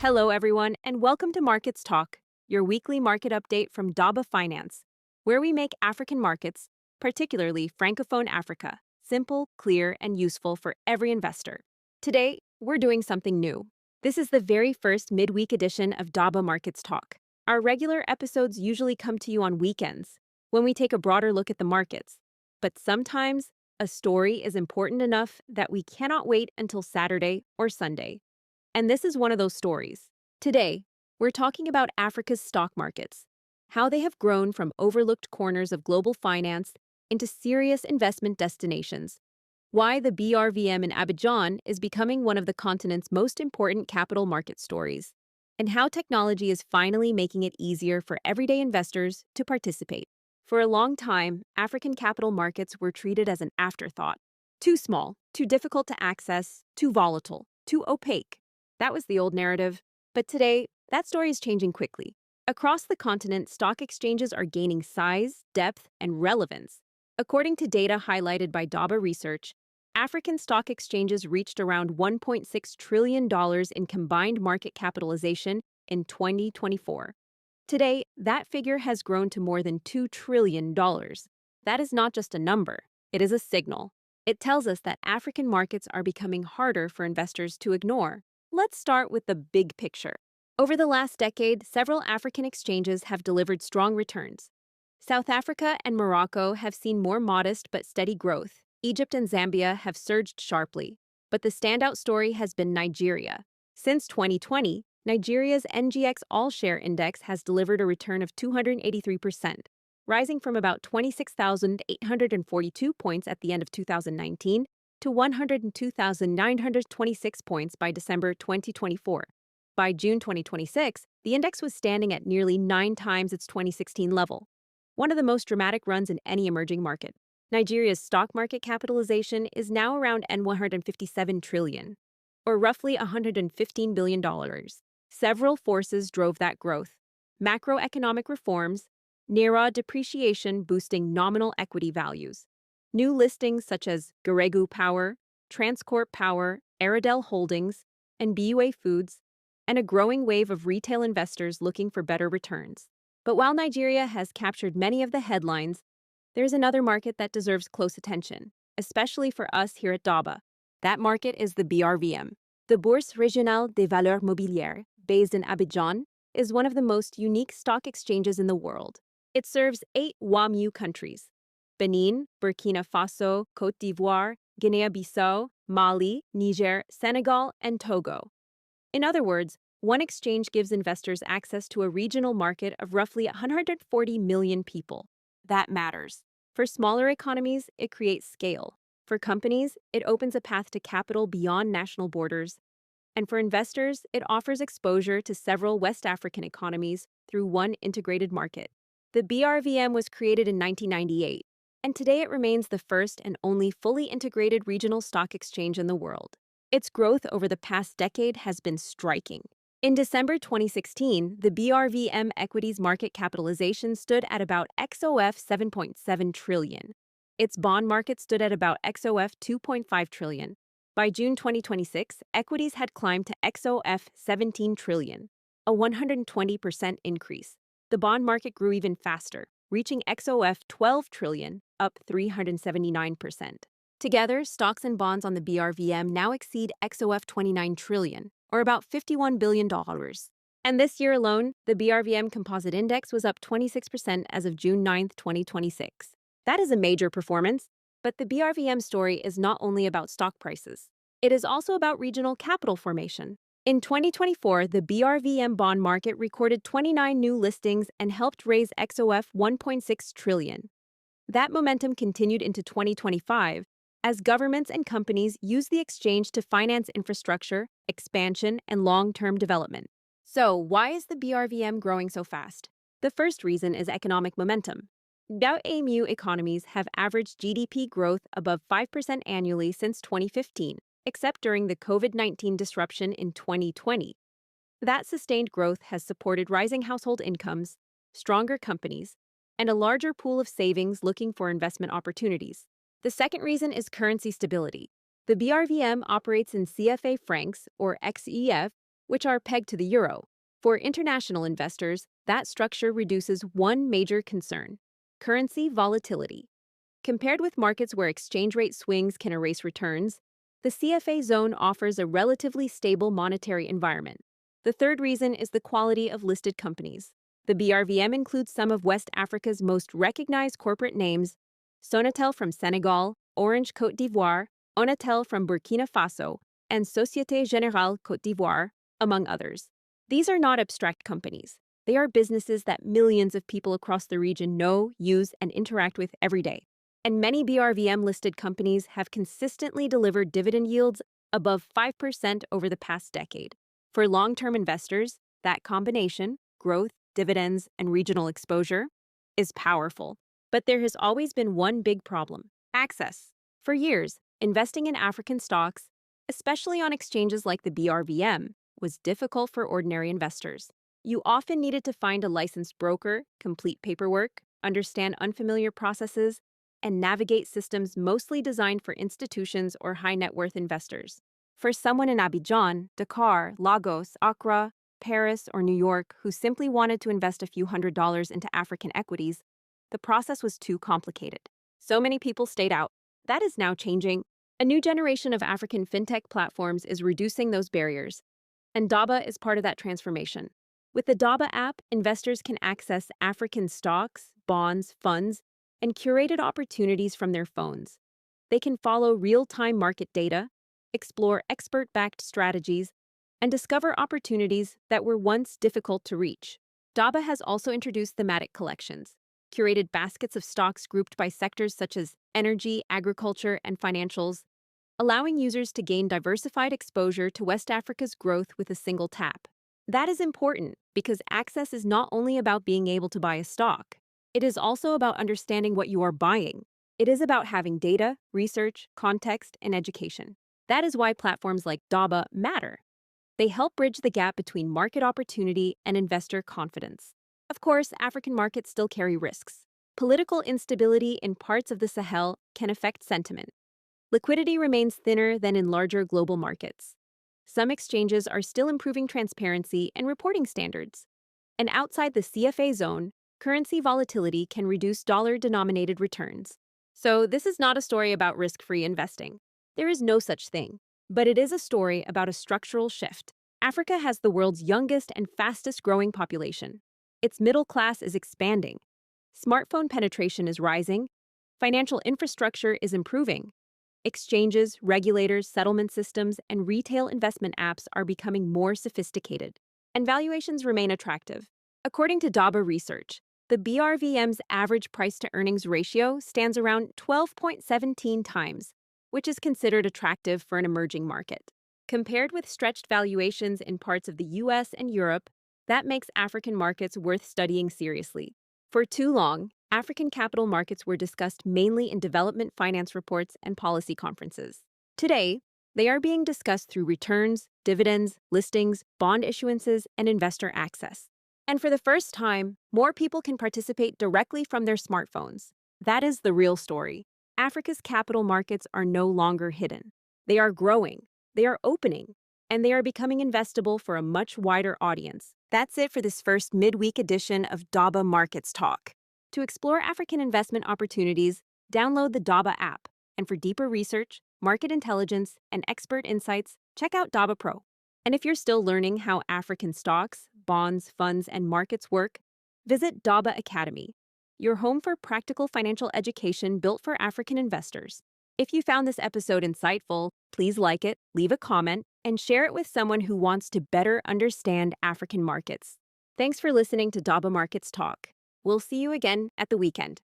Hello, everyone, and welcome to Markets Talk, your weekly market update from Daba Finance, where we make African markets, particularly Francophone Africa, simple, clear, and useful for every investor. Today, we're doing something new. This is the very first midweek edition of Daba Markets Talk. Our regular episodes usually come to you on weekends, when we take a broader look at the markets. But sometimes, a story is important enough that we cannot wait until Saturday or Sunday. And this is one of those stories. Today, we're talking about Africa's stock markets, how they have grown from overlooked corners of global finance into serious investment destinations, why the BRVM in Abidjan is becoming one of the continent's most important capital market stories, and how technology is finally making it easier for everyday investors to participate. For a long time, African capital markets were treated as an afterthought. Too small, too difficult to access, too volatile, too opaque. That was the old narrative. But today, that story is changing quickly. Across the continent, stock exchanges are gaining size, depth, and relevance. According to data highlighted by Daba Research, African stock exchanges reached around $1.6 trillion in combined market capitalization in 2024. Today, that figure has grown to more than $2 trillion. That is not just a number, it is a signal. It tells us that African markets are becoming harder for investors to ignore. Let's start with the big picture. Over the last decade, several African exchanges have delivered strong returns. South Africa and Morocco have seen more modest but steady growth. Egypt and Zambia have surged sharply. But the standout story has been Nigeria. Since 2020, Nigeria's NGX All-Share Index has delivered a return of 283%, rising from about 26,842 points at the end of 2019 to 102,926 points by December 2024. By June 2026, the index was standing at nearly 9 times its 2016 level, one of the most dramatic runs in any emerging market. Nigeria's stock market capitalization is now around N157 trillion, or roughly $115 billion. Several forces drove that growth. Macroeconomic reforms, Naira depreciation boosting nominal equity values, new listings such as Garegu Power, Transcorp Power, Aradel Holdings, and BUA Foods, and a growing wave of retail investors looking for better returns. But while Nigeria has captured many of the headlines, there's another market that deserves close attention, especially for us here at Daba. That market is the BRVM. The Bourse Régionale des Valeurs Mobilières, based in Abidjan, is one of the most unique stock exchanges in the world. It serves 8 WAEMU countries: Benin, Burkina Faso, Côte d'Ivoire, Guinea-Bissau, Mali, Niger, Senegal, and Togo. In other words, one exchange gives investors access to a regional market of roughly 140 million people. That matters. For smaller economies, it creates scale. For companies, it opens a path to capital beyond national borders. And for investors, it offers exposure to several West African economies through one integrated market. The BRVM was created in 1998. And today it remains the first and only fully integrated regional stock exchange in the world. Its growth over the past decade has been striking. In December 2016, the BRVM equities market capitalization stood at about XOF 7.7 trillion. Its bond market stood at about XOF 2.5 trillion. By June 2026, equities had climbed to XOF 17 trillion, a 120% increase. The bond market grew even faster, reaching XOF 12 trillion, up 379%. Together, stocks and bonds on the BRVM now exceed XOF 29 trillion, or about $51 billion. And this year alone, the BRVM Composite Index was up 26% as of June 9, 2026. That is a major performance, but the BRVM story is not only about stock prices. It is also about regional capital formation. In 2024, the BRVM bond market recorded 29 new listings and helped raise XOF 1.6 trillion. That momentum continued into 2025 as governments and companies use the exchange to finance infrastructure, expansion, and long-term development. So, why is the BRVM growing so fast? The first reason is economic momentum. WAEMU economies have averaged GDP growth above 5% annually since 2015, except during the COVID-19 disruption in 2020. That sustained growth has supported rising household incomes, stronger companies, and a larger pool of savings looking for investment opportunities. The second reason is currency stability. The BRVM operates in CFA francs, or XEF, which are pegged to the euro. For international investors, that structure reduces one major concern: currency volatility. Compared with markets where exchange rate swings can erase returns, the CFA zone offers a relatively stable monetary environment. The third reason is the quality of listed companies. The BRVM includes some of West Africa's most recognized corporate names: Sonatel from Senegal, Orange Côte d'Ivoire, Onatel from Burkina Faso, and Société Générale Côte d'Ivoire, among others. These are not abstract companies. They are businesses that millions of people across the region know, use, and interact with every day. And many BRVM-listed companies have consistently delivered dividend yields above 5% over the past decade. For long-term investors, that combination, growth, dividends, and regional exposure, is powerful. But there has always been one big problem: access. For years, investing in African stocks, especially on exchanges like the BRVM, was difficult for ordinary investors. You often needed to find a licensed broker, complete paperwork, understand unfamiliar processes, and navigate systems mostly designed for institutions or high-net-worth investors. For someone in Abidjan, Dakar, Lagos, Accra, Paris, or New York who simply wanted to invest a few $100s into African equities, the process was too complicated. So many people stayed out. That is now changing. A new generation of African fintech platforms is reducing those barriers, and Daba is part of that transformation. With the Daba app, investors can access African stocks, bonds, funds, and curated opportunities from their phones. They can follow real-time market data, explore expert-backed strategies, and discover opportunities that were once difficult to reach. Daba has also introduced thematic collections, curated baskets of stocks grouped by sectors such as energy, agriculture, and financials, allowing users to gain diversified exposure to West Africa's growth with a single tap. That is important because access is not only about being able to buy a stock. It is also about understanding what you are buying. It is about having data, research, context, and education. That is why platforms like Daba matter. They help bridge the gap between market opportunity and investor confidence. Of course, African markets still carry risks. Political instability in parts of the Sahel can affect sentiment. Liquidity remains thinner than in larger global markets. Some exchanges are still improving transparency and reporting standards. And outside the CFA zone, currency volatility can reduce dollar-denominated returns. So this is not a story about risk-free investing. There is no such thing. But it is a story about a structural shift. Africa has the world's youngest and fastest-growing population. Its middle class is expanding. Smartphone penetration is rising. Financial infrastructure is improving. Exchanges, regulators, settlement systems, and retail investment apps are becoming more sophisticated. And valuations remain attractive. According to Daba research, the BRVM's average price-to-earnings ratio stands around 12.17 times, which is considered attractive for an emerging market. Compared with stretched valuations in parts of the US and Europe, that makes African markets worth studying seriously. For too long, African capital markets were discussed mainly in development finance reports and policy conferences. Today, they are being discussed through returns, dividends, listings, bond issuances, and investor access. And for the first time, more people can participate directly from their smartphones. That is the real story. Africa's capital markets are no longer hidden. They are growing, they are opening, and they are becoming investable for a much wider audience. That's it for this first midweek edition of Daba Markets Talk. To explore African investment opportunities, download the Daba app. And for deeper research, market intelligence, and expert insights, check out Daba Pro. And if you're still learning how African stocks, bonds, funds, and markets work, visit Daba Academy, your home for practical financial education built for African investors. If you found this episode insightful, please like it, leave a comment, and share it with someone who wants to better understand African markets. Thanks for listening to Daba Markets Talk. We'll see you again at the weekend.